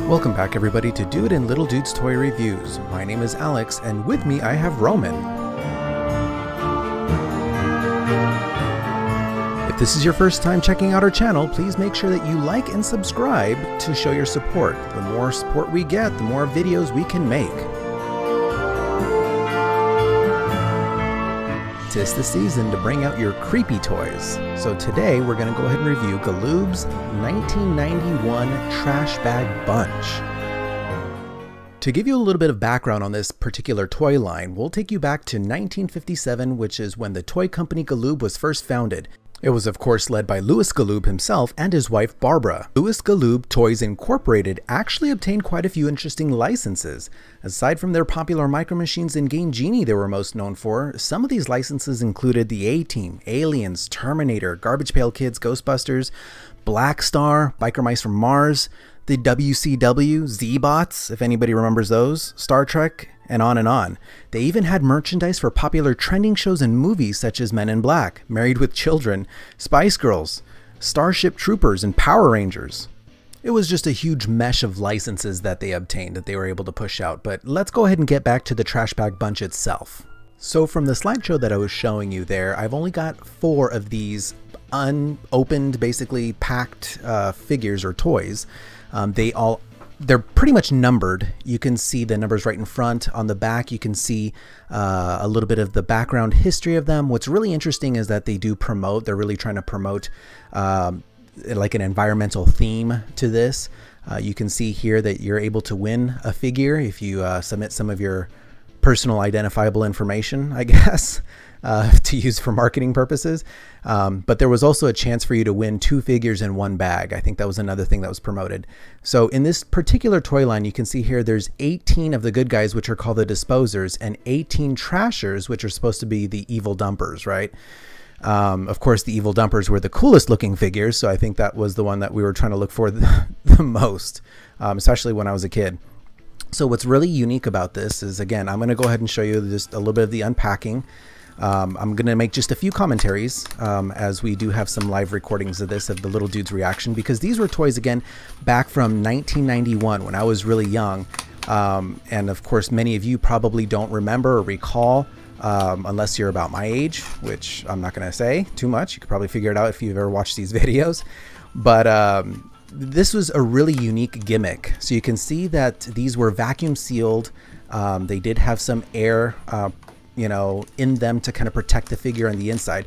Welcome back everybody to Dude and Little Dude's Toy Reviews. My name is Alex and with me I have Roman. If this is your first time checking out our channel, please make sure that you like and subscribe to show your support. The more support we get, the more videos we can make. 'Tis the season to bring out your creepy toys. So today we're going to go ahead and review Galoob's 1991 Trash Bag Bunch. To give you a little bit of background on this particular toy line, we'll take you back to 1957, which is when the toy company Galoob was first founded. It was of course led by Louis Galoob himself and his wife Barbara. Louis Galoob Toys Incorporated actually obtained quite a few interesting licenses. Aside from their popular Micro Machines and Game Genie they were most known for, some of these licenses included the A-Team, Aliens, Terminator, Garbage Pail Kids, Ghostbusters, Black Star, Biker Mice from Mars, the WCW, Z-Bots, if anybody remembers those, Star Trek, and on and on. They even had merchandise for popular trending shows and movies such as Men in Black, Married with Children, Spice Girls, Starship Troopers, and Power Rangers. It was just a huge mesh of licenses that they obtained that they were able to push out, but let's go ahead and get back to the Trash Bag Bunch itself. So from the slideshow that I was showing you there, I've only got 4 of these unopened, basically packed figures or toys. They're pretty much numbered. You can see the numbers right in front. On the back, you can see a little bit of the background history of them. What's really interesting is that they do promote. They're really trying to promote like an environmental theme to this. You can see here that you're able to win a figure if you submit some of your personal identifiable information, I guess, to use for marketing purposes. But there was also a chance for you to win 2 figures in 1 bag. I think that was another thing that was promoted. So in this particular toy line, you can see here there's 18 of the good guys, which are called the Disposers, and 18 Trashers, which are supposed to be the evil dumpers, right? Of course, the evil dumpers were the coolest looking figures, so I think that was the one that we were trying to look for the most, especially when I was a kid. So what's really unique about this is, again, I'm going to go ahead and show you just a little bit of the unpacking. I'm going to make just a few commentaries as we do have some live recordings of this, of the little dude's reaction, because these were toys, again, back from 1991 when I was really young. And of course, many of you probably don't remember or recall unless you're about my age, which I'm not going to say too much. You could probably figure it out if you've ever watched these videos. But this was a really unique gimmick. So you can see that these were vacuum sealed. They did have some air you know, in them to kind of protect the figure on the inside.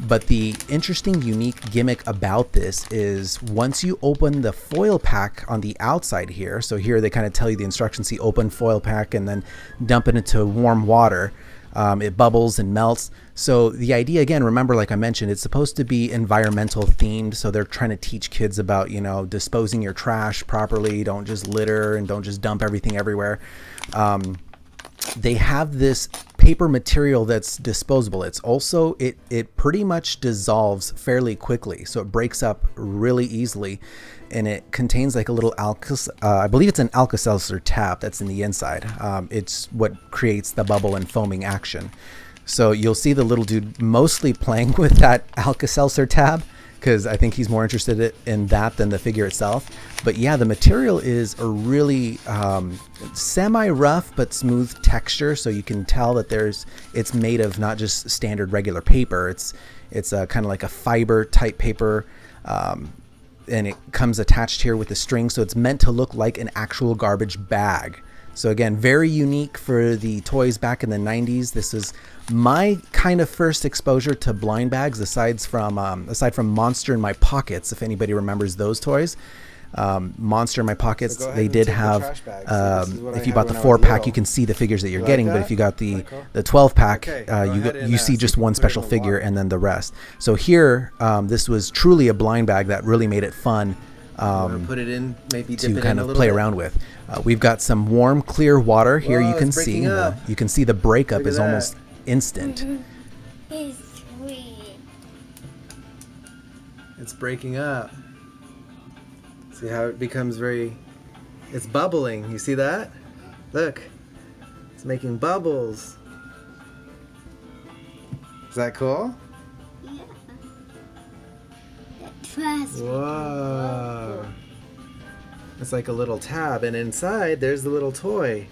But the interesting, unique gimmick about this is once you open the foil pack on the outside here, so here they kind of tell you the instructions, see, open foil pack and then dump it into warm water. It bubbles and melts. So the idea, again, remember, like I mentioned, it's supposed to be environmental themed. So they're trying to teach kids about, you know, disposing your trash properly. Don't just litter and don't just dump everything everywhere. They have this paper material that's disposable. It's also, it pretty much dissolves fairly quickly. So it breaks up really easily. And it contains like a little I believe it's an Alka-Seltzer tab that's in the inside. It's what creates the bubble and foaming action. So you'll see the little dude mostly playing with that Alka-Seltzer tab, because I think he's more interested in that than the figure itself. But yeah, the material is a really semi-rough but smooth texture, so you can tell that it's made of not just standard regular paper. It's kind of like a fiber type paper, and it comes attached here with a string, so it's meant to look like an actual garbage bag. So again, very unique for the toys back in the 90s. This is my kind of first exposure to blind bags, aside from Monster in My Pockets, if anybody remembers those toys. Monster in My Pockets, so they did have, if you bought the 4-pack, you can see the figures that you're getting, but if you got the 12-pack, you see just one special figure and then the rest. So here, this was truly a blind bag that really made it fun put it in, maybe dip to it kind in of play around with. We've got some warm, clear water here. Whoa, you can see the breakup is almost instant. It's sweet. It's breaking up. See how it becomes it's bubbling. You see that? Look, it's making bubbles. Is that cool? Yeah. The trash. Whoa. It's like a little tab, and inside there's the little toy.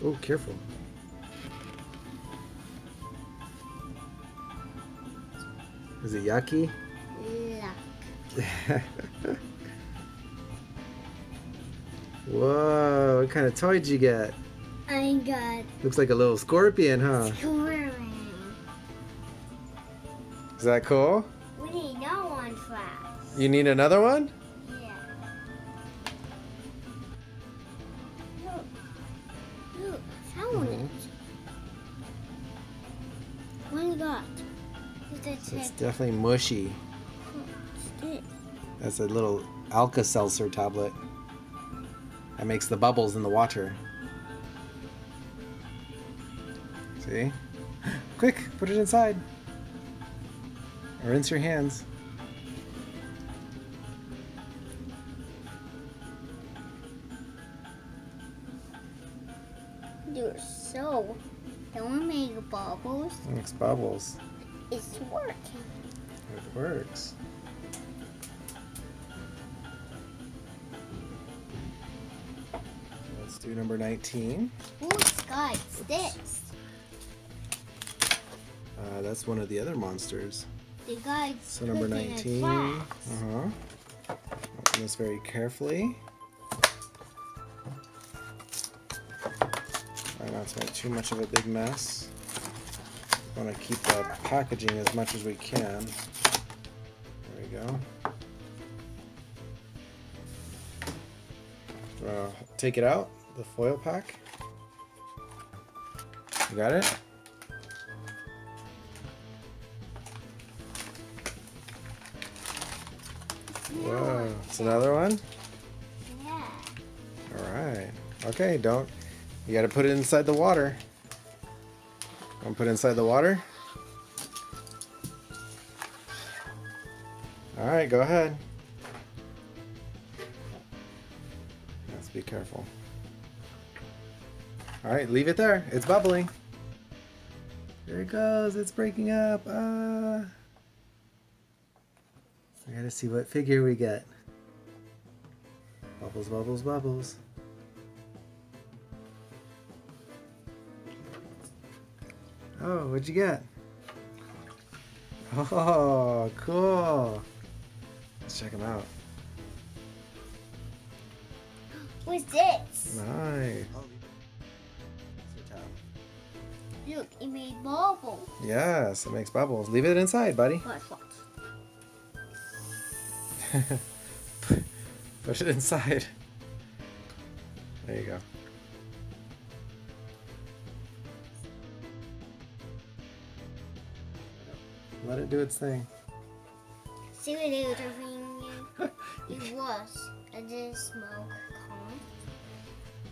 Oh, careful. Is it yucky? Luck. Whoa, what kind of toy did you get? I got Looks like a little scorpion, huh? squirrel. Is that cool? We need no one fast. You need another one? Yeah. Look. Look, I found it. What you got? It's definitely mushy. What's this? That's a little Alka-Seltzer tablet. That makes the bubbles in the water. See? Quick, put it inside. Or rinse your hands. You're so. Don't make bubbles. It makes bubbles. It's working. It works. Let's do number 19. Ooh, Sky, sticks. That's one of the other monsters. The guy's So number cooking 19. it fast. Open this very carefully. Try not to make too much of a big mess. Want to keep the packaging as much as we can. There we go. Take it out, the foil pack. You got it? Whoa, it's another one? Yeah. Alright. Okay, you gotta put it inside the water. Want to put it inside the water? Alright, go ahead. Let's be careful. Alright, leave it there. It's bubbling. There it goes. It's breaking up. I gotta see what figure we get. Bubbles, bubbles, bubbles. Oh, what'd you get? Oh, cool. Let's check them out. What's this? Nice. Look, it made bubbles. Yes, it makes bubbles. Leave it inside, buddy. What? Push it inside. There you go. Let it do its thing. See what it was doing? It was. I didn't smoke corn.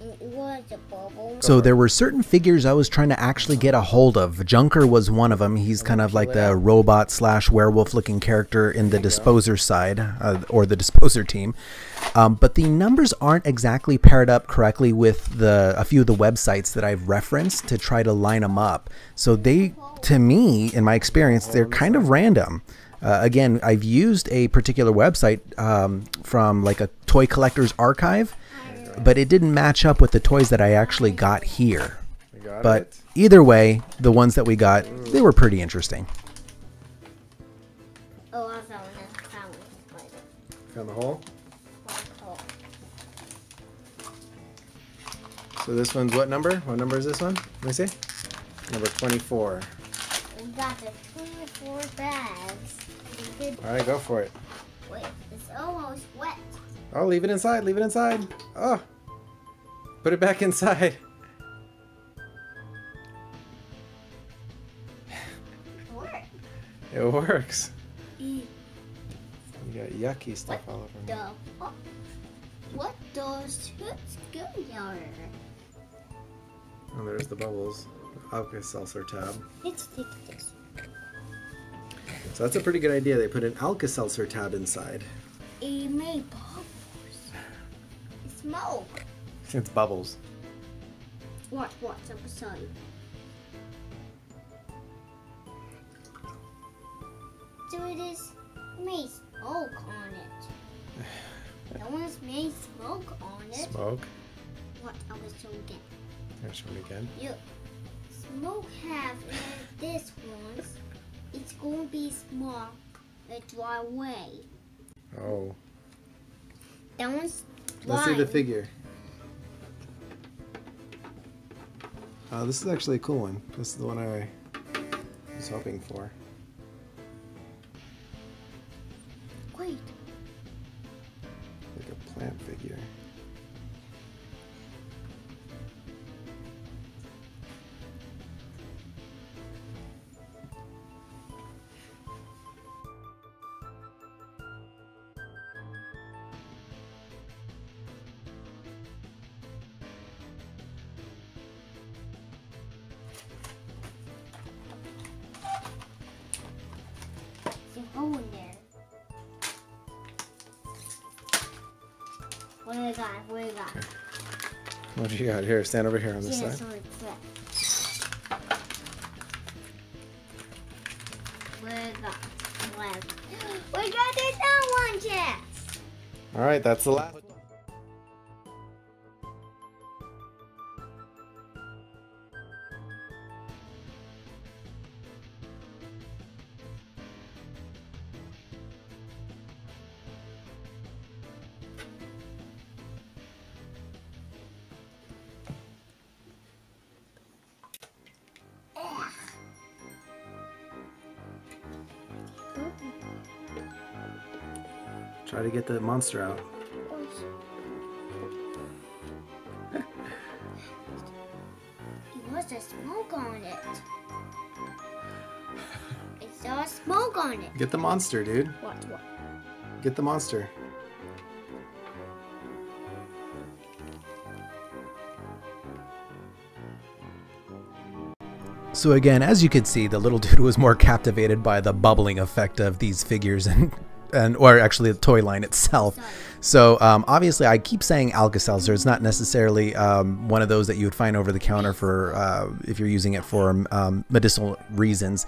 It was a bubble. So there were certain figures I was trying to actually get a hold of. Junker was one of them. He's kind of like the robot / werewolf looking character in the Disposer side, or the Disposer team. But the numbers aren't exactly paired up correctly with a few of the websites that I've referenced to try to line them up. So they, to me, in my experience, they're kind of random. Again, I've used a particular website from like a toy collector's archive, but it didn't match up with the toys that I actually got here. But either way, the ones that we got, they were pretty interesting. Oh, I found it. Found the hole? Oh. So this one's what number? What number is this one? Let me see. Number 24. We got the 24 bags. Alright, go for it. Wait, it's almost wet. Oh, leave it inside. Leave it inside. Oh. Put it back inside. Work. It works. Mm. You got yucky stuff all over me. What does hoots go there? Oh, there's the bubbles. Alka-Seltzer tab. Let's take this. So that's a pretty good idea. They put an Alka-Seltzer tab inside. It made bubbles. It's smoke. It's bubbles. What's up beside? So it is me. smoke on it. That one's made smoke on it. Smoke. What? I was so again. There's one again. You smoke have this one. It's going to be small. A dry way. Oh. That one's dry. Let's see the figure. This is actually a cool one. This is the one I was hoping for. Wait. Like a plant figure. There's a hole in there. What do I got? What do I got? Okay. What do you got here? Stand over here on this Yeah, side. sorry, what do I got? We got this one chest. All right, that's the last one. Try to get the monster out. It was a smoke on it. It saw smoke on it. Get the monster, dude. What? Get the monster. So again, as you could see, the little dude was more captivated by the bubbling effect of these figures or actually the toy line itself. Sorry. So obviously I keep saying Alka-Seltzer. It's not necessarily one of those that you would find over the counter for if you're using it for medicinal reasons.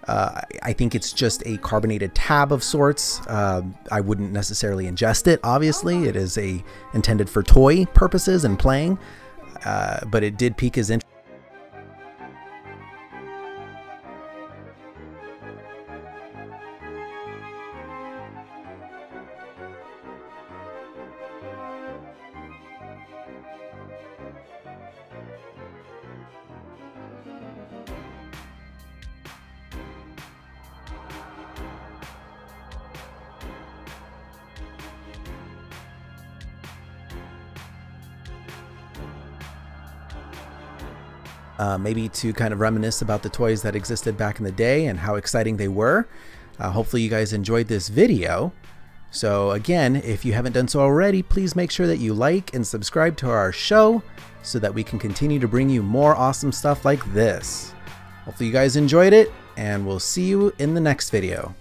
I think it's just a carbonated tab of sorts. I wouldn't necessarily ingest it. Obviously, it is intended for toy purposes and playing, but it did pique his interest. Maybe to kind of reminisce about the toys that existed back in the day and how exciting they were. Hopefully you guys enjoyed this video. So again, if you haven't done so already, please make sure that you like and subscribe to our show so that we can continue to bring you more awesome stuff like this. Hopefully you guys enjoyed it, and we'll see you in the next video.